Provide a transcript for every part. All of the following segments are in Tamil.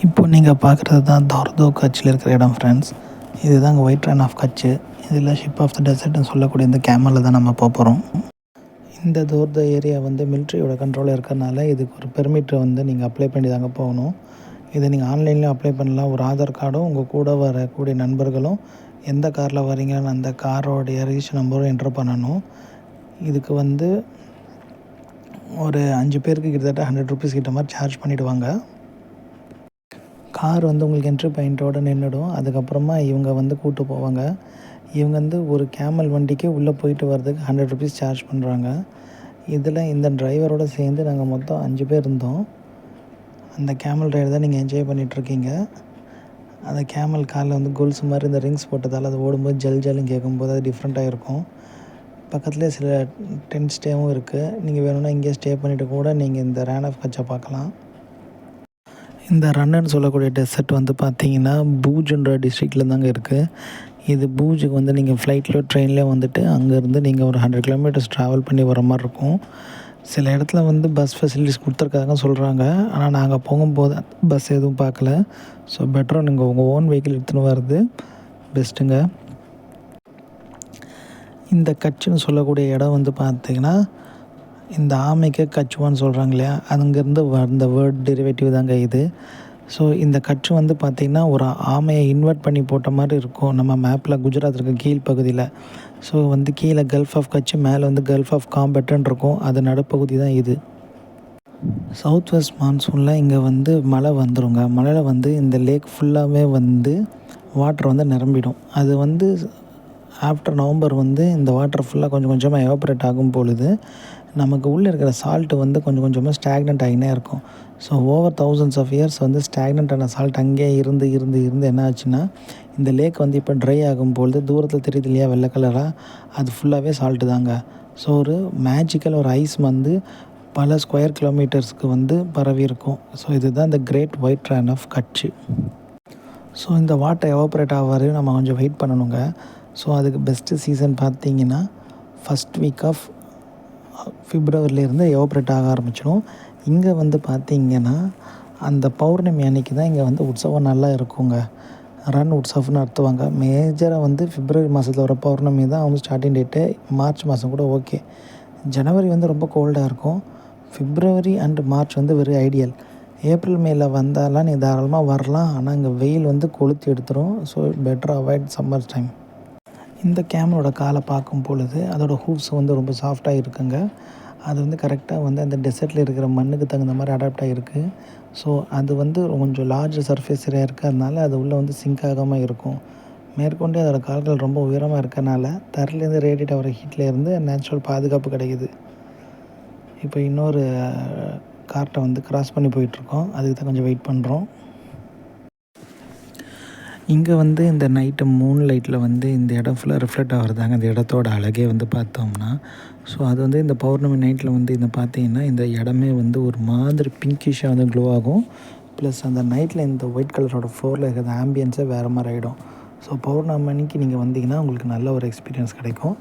இப்போ நீங்கள் பார்க்குறது தான் தோர்தோ கட்சியில் இருக்கிற இடம் ஃப்ரெண்ட்ஸ். இதுதாங்க ஒயிட் ரன் ஆஃப் கட்ச். இதில் ஷிப் ஆஃப் த டெசர்ட்னு சொல்லக்கூடிய இந்த கேமலில் தான் நம்ம போகிறோம். இந்த தோர்தோ ஏரியா வந்து மிலிட்ரியோட கண்ட்ரோலில் இருக்கிறனால இதுக்கு ஒரு பெர்மிட்டை வந்து நீங்கள் அப்ளை பண்ணி தாங்க போகணும். இதை நீங்கள் ஆன்லைன்லேயும் அப்ளை பண்ணலாம். ஒரு ஆதார் கார்டும் உங்கள் கூட வரக்கூடிய நண்பர்களும் எந்த காரில் வரீங்கன்னு அந்த காரோடைய ரிஜிஸ்டர் நம்பரும் என்ட்ரு பண்ணணும். இதுக்கு வந்து ஒரு 5 பேருக்கு கிட்டத்தட்ட 100 ருபீஸ் கிட்ட மாதிரி சார்ஜ் பண்ணிவிடுவாங்க. கார் வந்து உங்களுக்கு என்ட்ரி பாயிண்ட்டோடு நின்றுடும். அதுக்கப்புறமா இவங்க வந்து கூப்பிட்டு போவாங்க. இவங்க வந்து ஒரு கேமல் வண்டிக்கு உள்ளே போயிட்டு வர்றதுக்கு 100 ருபீஸ் சார்ஜ் பண்ணுறாங்க. இதில் இந்த டிரைவரோடு சேர்ந்து நாங்கள் மொத்தம் 5 பேர் இருந்தோம். அந்த கேமல் ரைடு தான் நீங்கள் என்ஜாய் பண்ணிகிட்ருக்கீங்க. அந்த கேமல் காலில் வந்து கோல்ஸ் மாதிரி இந்த ரிங்ஸ் போட்டதால் அது ஓடும்போது ஜல் ஜல்னு கேட்கும்போது அது டிஃப்ரெண்ட்டாக இருக்கும். பக்கத்துலேயே சில டென்ட் ஸ்டேவும் இருக்குது. நீங்கள் வேணும்னா இங்கேயே ஸ்டே பண்ணிவிட்டு கூட நீங்கள் இந்த ரன் ஆஃப் கட்சை பார்க்கலாம். இந்த ரன்னுன்னு சொல்லக்கூடிய டெசர்ட் வந்து பார்த்திங்கன்னா பூஜ்ன்ற டிஸ்ட்ரிக்டில் தாங்க இருக்குது. இது பூஜுக்கு வந்து நீங்கள் ஃப்ளைட்லேயோ ட்ரெயின்லேயோ வந்துட்டு அங்கேருந்து நீங்கள் ஒரு 100 கிலோமீட்டர்ஸ் ட்ராவல் பண்ணி வர மாதிரி இருக்கும். சில இடத்துல வந்து பஸ் ஃபெசிலிட்டிஸ் கொடுத்துருக்காங்க சொல்கிறாங்க. ஆனால் நாங்கள் போகும்போது பஸ் எதுவும் பார்க்கல. ஸோ பெட்டராக நீங்கள் உங்கள் ஓன் வெஹிக்கிள் எடுத்துன்னு வர்றது பெஸ்ட்டுங்க. இந்த கட்சுன்னு சொல்லக்கூடிய இடம் வந்து பார்த்திங்கன்னா இந்த ஆமைக்கு கச்சுவான்னு சொல்கிறாங்க இல்லையா, அங்கேருந்து அந்த வேர்ட் டெரிவேட்டிவ் தாங்க இது. ஸோ இந்த கட்சு வந்து பார்த்திங்கன்னா ஒரு ஆமையை இன்வெர்ட் பண்ணி போட்ட மாதிரி இருக்கும். நம்ம மேப்பில் குஜராத் இருக்க கீழ் பகுதியில். ஸோ வந்து கீழே கல்ஃப் ஆஃப் கட்ச், மேலே வந்து கல்ஃப் ஆஃப் காம்பெட்டன் இருக்கும். அது நடுப்பகுதி தான் இது. சவுத் வெஸ்ட் மான்சூனில் இங்கே வந்து மழை வந்துடுங்க. மழையில் வந்து இந்த லேக் ஃபுல்லாகவே வந்து வாட்டர் வந்து நிரம்பிடும். அது வந்து ஆஃப்டர் நவம்பர் வந்து இந்த வாட்டர் ஃபுல்லாக கொஞ்சம் கொஞ்சமாக எவாப்ரேட் ஆகும் பொழுது நமக்கு உள்ளே இருக்கிற சால்ட்டு வந்து கொஞ்சம் கொஞ்சமாக ஸ்டாக்னண்ட் ஆகினே இருக்கும். So over thousands of years வந்து ஸ்டாக்னண்ட்டான சால்ட் அங்கேயே இருந்து இருந்து இருந்து என்ன ஆச்சுன்னா இந்த லேக் வந்து இப்போ ட்ரை ஆகும்பொழுது தூரத்தில் தெரியுது இல்லையா வெள்ளை கலராக, அது ஃபுல்லாகவே சால்ட்டு தாங்க. ஸோ ஒரு மேஜிக்கல் ஒரு ஐஸ் வந்து பல ஸ்கொயர் கிலோமீட்டர்ஸ்க்கு வந்து பரவி இருக்கும். ஸோ இதுதான் இந்த great white Rann of Kutch. So இந்த வாட்டர் எவாப்ரேட் ஆக வரையும் நம்ம கொஞ்சம் வெயிட் பண்ணணுங்க. ஸோ அதுக்கு பெஸ்ட்டு சீசன் பார்த்திங்கன்னா ஃபஸ்ட் வீக் ஆஃப் ஃபிப்ரவரிலேருந்து எவாப்ரேட் ஆக ஆரம்பிச்சிடும். இங்கே வந்து பார்த்திங்கன்னா அந்த பௌர்ணமி அன்னைக்கு தான் இங்கே வந்து உற்சவம் நல்லா இருக்குங்க. ரன் உற்சவம்னு நடத்துவாங்க. மேஜராக வந்து பிப்ரவரி மாதத்தில் வர பௌர்ணமி தான் அவங்க ஸ்டார்டிங் டேட்டு. மார்ச் மாதம் கூட ஓகே. ஜனவரி வந்து ரொம்ப கோல்டாக இருக்கும். பிப்ரவரி அண்டு மார்ச் வந்து வெரி ஐடியல். ஏப்ரல் மேல வந்தாலாம் நீ தாராளமாக வரலாம். ஆனால் இங்கே வெயில் வந்து கொளுத்தி எடுத்துரும். So better avoid summer time. இந்த கேமலோட காலை பார்க்கும் பொழுது அதோடய ஹூப்ஸ் வந்து ரொம்ப சாஃப்டாக இருக்குங்க. அது வந்து கரெக்டாக வந்து அந்த டெசர்ட்டில் இருக்கிற மண்ணுக்கு தகுந்த மாதிரி அடாப்ட் ஆகிருக்கு. ஸோ அது வந்து கொஞ்சம் லார்ஜ் சர்ஃபேஸ் ஏரியா இருக்கிறதுனால அது உள்ளே வந்து சிங்க் ஆகாமல் இருக்கும். மேற்கொண்டு அதோடய கால்கள் ரொம்ப உயரமாக இருக்கிறனால தரையிலேருந்து ரேடியேட் ஆகிற ஹீட்லேருந்து நேச்சுரல் பாதுகாப்பு கிடைக்குது. இப்போ இன்னொரு கார்ட்டை வந்து கிராஸ் பண்ணி போயிட்டுருக்கோம். அதுக்கு தான் கொஞ்சம் வெயிட் பண்ணுறோம். இங்கே வந்து இந்த நைட்டு மூன் லைட்டில் வந்து இந்த இடம் ஃபுல்லாக ரிஃப்ளெக்ட் ஆகிறதாங்க இந்த இடத்தோட அழகே வந்து பார்த்தோம்னா. ஸோ அது வந்து இந்த பௌர்ணமி நைட்டில் வந்து இந்த பார்த்திங்கன்னா இந்த இடமே வந்து ஒரு மாதிரி பிங்கிஷாக வந்து க்ளோ ஆகும். ப்ளஸ் அந்த நைட்டில் இந்த ஒயிட் கலரோட ஃப்ளோரில் இருக்கிற ஆம்பியன்ஸே வேறு மாதிரி ஆகிடும். ஸோ பௌர்ணமி அன்னைக்கு நீங்கள் வந்தீங்கன்னா உங்களுக்கு நல்ல ஒரு எக்ஸ்பீரியன்ஸ் கிடைக்கும்,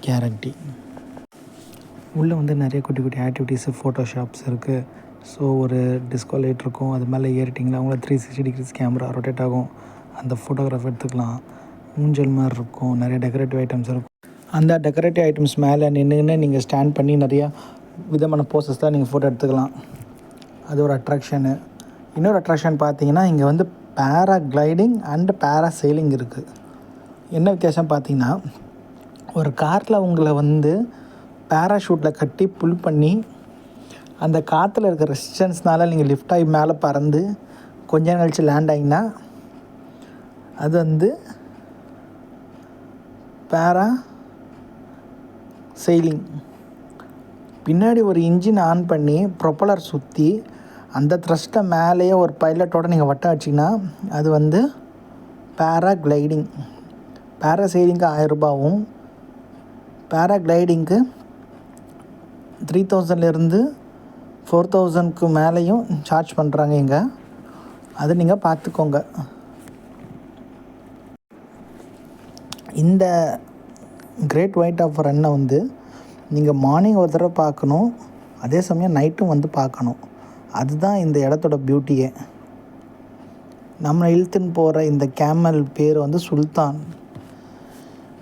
கேரண்டி. உள்ளே வந்து நிறைய குட்டி குட்டி ஆக்டிவிட்டீஸு, ஃபோட்டோஷாப்ஸ் இருக்குது. ஸோ ஒரு டிஸ்கோ லைட் இருக்கும். அது மேலே ஏறிட்டிங்கன்னா அவங்கள 360 டிகிரிஸ் கேமரா ரொட்டேட் ஆகும். அந்த ஃபோட்டோகிராஃப் எடுத்துக்கலாம். ஊஞ்சல் மாதிரி இருக்கும். நிறைய டெக்கரேட்டிவ் ஐட்டம்ஸ் இருக்கும். அந்த டெக்கரேட்டிவ் ஐட்டம்ஸ் மேலே நின்றுன்னு நீங்கள் ஸ்டாண்ட் பண்ணி நிறையா விதமான போசஸ் தான் நீங்கள் ஃபோட்டோ எடுத்துக்கலாம். அது ஒரு அட்ராக்ஷனு. இன்னொரு அட்ராக்ஷன் பார்த்தீங்கன்னா இங்கே வந்து பேரா கிளைடிங் அண்டு பேரா செயிலிங் இருக்குது. என்ன வித்தியாசம் பார்த்தீங்கன்னா ஒரு காரில் உங்களை வந்து பேராஷூட்டில் கட்டி புல் பண்ணி அந்த காற்றுல இருக்கிற ரெசிஸ்டன்ஸ்னால நீங்கள் லிஃப்ட் ஆகி மேலே பறந்து கொஞ்ச நேரம் கழிச்சு லேண்ட் ஆகிங்கன்னா அது வந்து பேரா செயிலிங். பின்னாடி ஒரு இன்ஜின் ஆன் பண்ணி ப்ரொப்பலர் சுற்றி அந்த த்ரஸ்ட்டை மேலேயே ஒரு பைலட்டோடு நீங்கள் வட்டம் வச்சிங்கன்னா அது வந்து பேரா கிளைடிங். பேரா செயிலிங்க்கு 1000 ரூபாவும் பேரா கிளைடிங்க்கு 3000லேருந்து 4000க்கு மேலேயும் சார்ஜ் பண்ணுறாங்க இங்கே. அது நீங்கள் பார்த்துக்கோங்க. இந்த கிரேட் ஒயிட் ஆஃப் ரன்னை வந்து நீங்கள் மார்னிங் ஒரு தடவை பார்க்கணும், அதே சமயம் நைட்டும் வந்து பார்க்கணும். அதுதான் இந்த இடத்தோட பியூட்டியே. நம்மளை இழுத்துன்னு போகிற இந்த கேமல் பேர் வந்து சுல்தான்.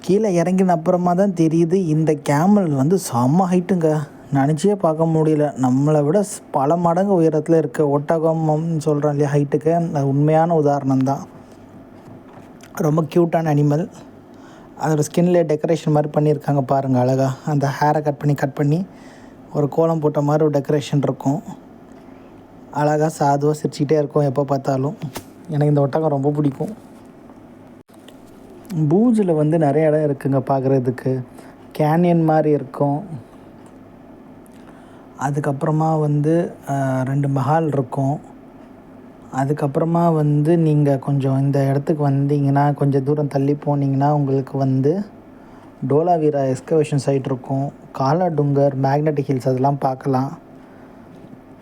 கீழே இறங்கின அப்புறமா தான் தெரியுது இந்த கேமல் வந்து செம்ம ஹைட்டுங்க. நினச்சே பார்க்க முடியல. நம்மளை விட பல மடங்கு உயரத்தில் இருக்க ஒட்டகம்னு சொல்கிறோம் இல்லையா ஹைட்டுக்கு, அது உண்மையான உதாரணம் தான். ரொம்ப க்யூட்டான அனிமல். அதோடய ஸ்கின்ல டெக்கரேஷன் மாதிரி பண்ணியிருக்காங்க பாருங்கள் அழகாக. அந்த ஹேரை கட் பண்ணி ஒரு கோலம் போட்ட மாதிரி ஒரு டெக்கரேஷன் இருக்கும். அழகாக சாதுவாக சிரிச்சிக்கிட்டே இருக்கும் எப்போ பார்த்தாலும். எனக்கு இந்த ஒட்டகம் ரொம்ப பிடிக்கும். பூஜில் வந்து நிறைய இடம் இருக்குங்க பார்க்குறதுக்கு. கேனியன் மாதிரி இருக்கும். அதுக்கப்புறமா வந்து 2 மஹால் இருக்கும். அதுக்கப்புறமா வந்து நீங்கள் கொஞ்சம் இந்த இடத்துக்கு வந்தீங்கன்னா, கொஞ்சம் தூரம் தள்ளி போனீங்கன்னா உங்களுக்கு வந்து டோலாவீரா எக்ஸ்கவேஷன் சைட் இருக்கும். காலாடுங்கர், மேக்னெட்டிக் ஹில்ஸ் அதெல்லாம் பார்க்கலாம்.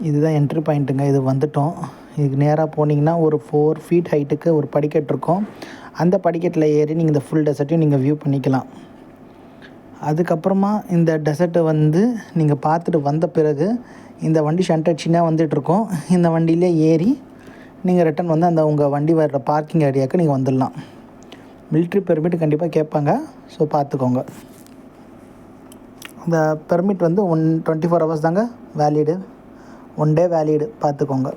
இதுதான் என்ட்ரி பாயிண்ட்டுங்க. இது வந்துட்டோம். இதுக்கு நேராக போனீங்கன்னா ஒரு 4 feet ஹைட்டுக்கு ஒரு படிக்கட்டு இருக்கும். அந்த படிக்கட்டில் ஏறி நீங்கள் இந்த ஃபுல் டெசர்ட்டையும் நீங்கள் வியூ பண்ணிக்கலாம். அதுக்கப்புறமா இந்த டெசர்ட்டை வந்து நீங்கள் பார்த்துட்டு வந்த பிறகு இந்த வண்டி ஷண்டர் சின்னாக வந்துட்டுருக்கோம். இந்த வண்டியிலே ஏறி நீங்கள் ரிட்டன் வந்து அந்த உங்கள் வண்டி வர்ற பார்க்கிங் ஏரியாவுக்கு நீங்கள் வந்துடலாம். மிலிட்ரி பெர்மிட் கண்டிப்பாக கேட்பாங்க, ஸோ பார்த்துக்கோங்க. அந்த பெர்மிட் வந்து 24 hours தாங்க வேலிடு, 1 day வேலிடு, பார்த்துக்கோங்க.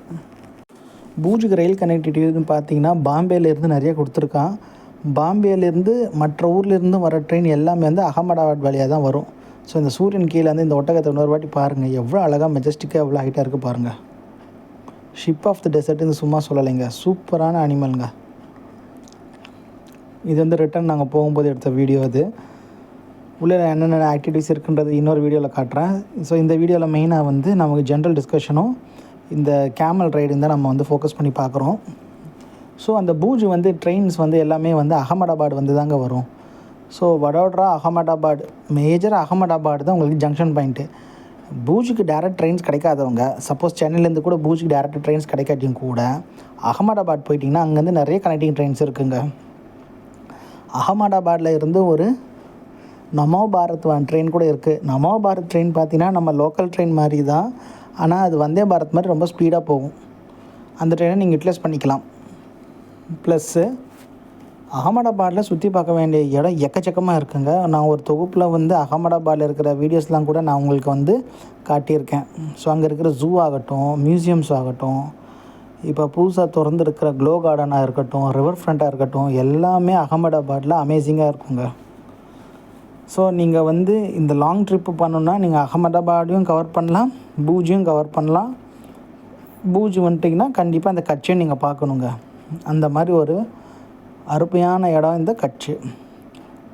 பூஜுக்கு ரயில் கனெக்டிவிட்டின்னு பார்த்தீங்கன்னா பாம்பேலேருந்து நிறைய கொடுத்துருக்கான். பாம்பேலேருந்து மற்ற ஊர்லேருந்து வர ட்ரெயின் எல்லாமே வந்து அகமதாபாத் வழியாக தான் வரும். ஸோ இந்த சூரியன் கீழே வந்து இந்த ஒட்டகத்தை இன்னொரு வாட்டி பாருங்கள், எவ்வளோ அழகாக மெஜஸ்டிக்காக எவ்வளோ ஹைட்டாக இருக்குது பாருங்கள். ஷிப் ஆஃப் த டெசர்ட்னு சும்மா சொல்லலைங்க, சூப்பரான அனிமலுங்க. இது வந்து ரிட்டன் நாங்கள் போகும்போது எடுத்த வீடியோ. அது உள்ளே என்னென்ன ஆக்டிவிட்டீஸ் இருக்குன்றது இன்னொரு வீடியோவில் காட்டுறேன். ஸோ இந்த வீடியோவில் மெயினாக வந்து நமக்கு ஜென்ரல் டிஸ்கஷனும் இந்த கேமல் ரைடும் தான் நம்ம வந்து ஃபோக்கஸ் பண்ணி பார்க்குறோம். ஸோ அந்த பூஜ் வந்து ட்ரெயின்ஸ் வந்து எல்லாமே வந்து அகமதாபாத் வந்து தாங்க வரும். ஸோ வடோதரா, அகமதாபாத், மேஜர் அகமதாபாத் தான் உங்களுக்கு ஜங்ஷன் பாயிண்ட்டு. பூஜுக்கு டேரக்ட் ட்ரெயின்ஸ் கிடைக்காதவங்க, சப்போஸ் சென்னையிலேருந்து கூட பூஜுக்கு டேரக்ட் ட்ரெயின்ஸ் கிடைக்காட்டியும் கூட அகமதாபாத் போயிட்டிங்கன்னா அங்கேருந்து நிறைய கனெக்டிங் ட்ரெயின்ஸ் இருக்குங்க. அகமதாபாத்தில் இருந்து ஒரு நமோ பாரத் ட்ரெயின் கூட இருக்குது. நமோ பாரத் ட்ரெயின் பார்த்தீங்கன்னா நம்ம லோக்கல் ட்ரெயின் மாதிரி தான், ஆனால் அது வந்தே பாரத் மாதிரி ரொம்ப ஸ்பீடாக போகும். அந்த ட்ரெயினை நீங்கள் யூட்டிலைஸ் பண்ணிக்கலாம். ப்ளஸ்ஸு அகமதாபாத்தில் சுற்றி பார்க்க வேண்டிய இடம் எக்கச்சக்கமாக இருக்குங்க. நான் ஒரு தொகுப்பில் வந்து அகமதாபாத்தில் இருக்கிற வீடியோஸ்லாம் கூட நான் உங்களுக்கு வந்து காட்டியிருக்கேன். ஸோ அங்கே இருக்கிற ஜூ ஆகட்டும், மியூசியம்ஸ் ஆகட்டும், இப்போ புதுசாக திறந்துருக்கிற க்ளோ கார்டனாக இருக்கட்டும், ரிவர் ஃப்ரண்ட்டாக இருக்கட்டும், எல்லாமே அகமதாபாத்தில் அமேசிங்காக இருக்குங்க. ஸோ நீங்கள் வந்து இந்த லாங் ட்ரிப்பு பண்ணணுன்னா நீங்கள் அகமதாபாத்தையும் கவர் பண்ணலாம், பூஜையும் கவர் பண்ணலாம். பூஜ் வந்துட்டிங்கன்னா கண்டிப்பாக அந்த கட்சியும் நீங்கள் பார்க்கணுங்க. அந்த மாதிரி ஒரு அருமையான இடம் இந்த கட்சி.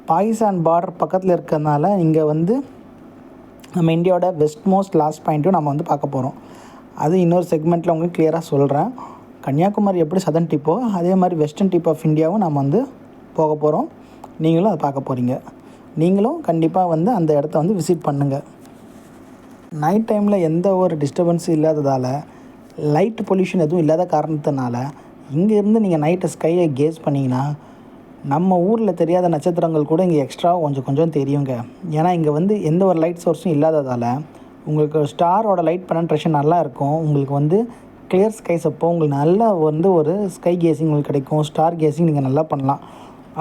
பாகிஸ்தான் பார்டர் பக்கத்தில் இருக்கிறதுனால இங்கே வந்து நம்ம இந்தியாவோட வெஸ்ட் மோஸ்ட் லாஸ்ட் பாயிண்ட்டும் நம்ம வந்து பார்க்க போகிறோம். அது இன்னொரு செக்மெண்ட்டில் உங்களுக்கு கிளியராக சொல்கிறேன். கன்னியாகுமரி எப்படி சதர்ன் டிப்போ அதே மாதிரி வெஸ்டர்ன் டிப் ஆஃப் இந்தியாவும் நம்ம வந்து போக போகிறோம். நீங்களும் அதை பார்க்க போகிறீங்க. நீங்களும் கண்டிப்பாக வந்து அந்த இடத்த வந்து விசிட் பண்ணுங்கள். நைட் டைமில் எந்த ஒரு டிஸ்டர்பன்ஸும் இல்லாததால், லைட் பொல்யூஷன் எதுவும் இல்லாத காரணத்தினால இங்கேருந்து நீங்கள் நைட்டு ஸ்கையை கேஸ் பண்ணிங்கன்னா நம்ம ஊரில் தெரியாத நட்சத்திரங்கள் கூட இங்கே எக்ஸ்ட்ரா கொஞ்சம் தெரியுங்க. ஏன்னா இங்கே வந்து எந்த ஒரு லைட் சோர்ஸும் இல்லாததால் உங்களுக்கு ஸ்டாரோட லைட் பெனட்ரேஷன் நல்லா இருக்கும். உங்களுக்கு வந்து கிளியர் ஸ்கைஸ் அப்போ உங்களுக்கு நல்லா வந்து ஒரு ஸ்கை கேஸிங் உங்களுக்கு கிடைக்கும். ஸ்டார் கேஸிங் நீங்கள் நல்லா பண்ணலாம்.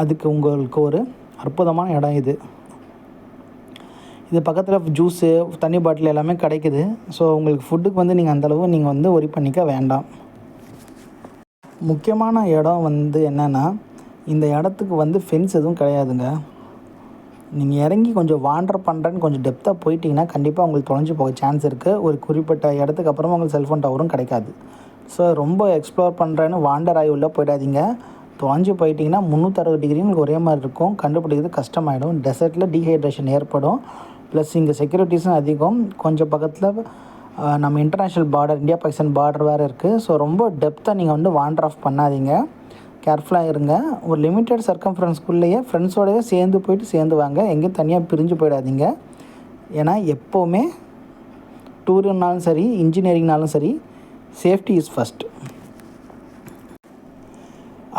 அதுக்கு உங்களுக்கு ஒரு அற்புதமான இடம் இது. இது பக்கத்தில் ஜூஸு, தண்ணி பாட்டில் எல்லாமே கிடைக்குது. ஸோ உங்களுக்கு ஃபுட்டுக்கு வந்து நீங்கள் அந்தளவு நீங்கள் வந்து ஒரி பண்ணிக்க வேண்டாம். முக்கியமான இடம் வந்து என்னென்னா, இந்த இடத்துக்கு வந்து ஃபென்ஸ் எதுவும் கிடையாதுங்க. நீங்கள் இறங்கி கொஞ்சம் வாண்டர் பண்ணுறேன்னு கொஞ்சம் டெப்த்தாக போயிட்டிங்கன்னா கண்டிப்பாக உங்களுக்கு தொலைஞ்சு போக சான்ஸ் இருக்குது. ஒரு குறிப்பிட்ட இடத்துக்கு அப்புறமா உங்களுக்கு செல்ஃபோன் டவரும் கிடைக்காது. ஸோ ரொம்ப எக்ஸ்ப்ளோர் பண்ணுறேன்னு வாண்டர் ஆகி உள்ளே போயிடாதீங்க. தொலைஞ்சு போயிட்டிங்கன்னா 360 டிகிரி உங்களுக்கு ஒரே மாதிரி இருக்கும். கண்டுபிடிக்கிறது கஷ்டமாயிடும். டெசர்ட்டில் டீஹைட்ரேஷன் ஏற்படும். ப்ளஸ் இங்கே செக்யூரிட்டிஸும் அதிகம். கொஞ்சம் பக்கத்தில் நம்ம international border, India Pakistan border வேறு இருக்குது. ஸோ ரொம்ப டெப்த்தாக நீங்கள் வந்து வாண்டர் ஆஃப் பண்ணாதீங்க. கேர்ஃபுல்லாக இருங்க. ஒரு லிமிட்டட் சர்க்கம்ஃபரன்ஸ்குள்ளேயே ஃப்ரெண்ட்ஸோடவே சேர்ந்து வாங்க. எங்கேயும் தனியாக பிரிஞ்சு போயிடாதீங்க. ஏன்னா எப்போவுமே டூருன்னாலும் சரி, இன்ஜினியரிங்னாலும் சரி, சேஃப்டி இஸ் ஃபஸ்ட்.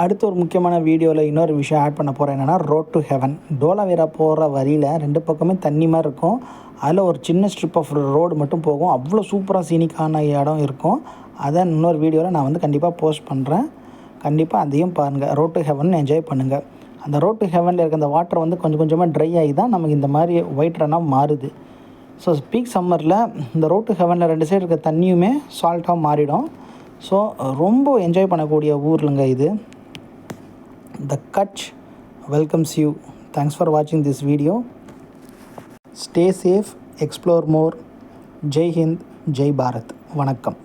அடுத்த ஒரு முக்கியமான வீடியோவில் இன்னொரு விஷயம் ஆட் பண்ண போகிறேன். என்னென்னா ரோட் டு ஹெவன். டோலாவீரா போகிற வழியில் 2 பக்கமே தண்ணி மாதிரி இருக்கும். அதில் ஒரு சின்ன ஸ்ட்ரிப் ஆஃப் ரோடு மட்டும் போகும். அவ்வளோ சூப்பராக சீனிக்கான இடம் இருக்கும். அதை இன்னொரு வீடியோவில் நான் வந்து கண்டிப்பாக போஸ்ட் பண்ணுறேன். கண்டிப்பாக அதையும் பாருங்கள். ரோட் டு ஹெவன் என்ஜாய் பண்ணுங்கள். அந்த ரோட் டு ஹெவனில் இருக்க அந்த வாட்டர் வந்து கொஞ்சம் கொஞ்சமாக ட்ரை ஆகி தான் நமக்கு இந்த மாதிரி ஒயிட் ரன்னாக மாறுது. ஸோ பீக் சம்மரில் இந்த ரோட் டு ஹெவனில் 2 சைடு இருக்க தண்ணியுமே சால்ட்டாக மாறிடும். ஸோ ரொம்ப என்ஜாய் பண்ணக்கூடிய ஊர்லங்க இது. The Kutch welcomes you. Thanks for வாட்சிங் this video. Stay safe, explore more. Jai Hind, Jai Bharat. வணக்கம்.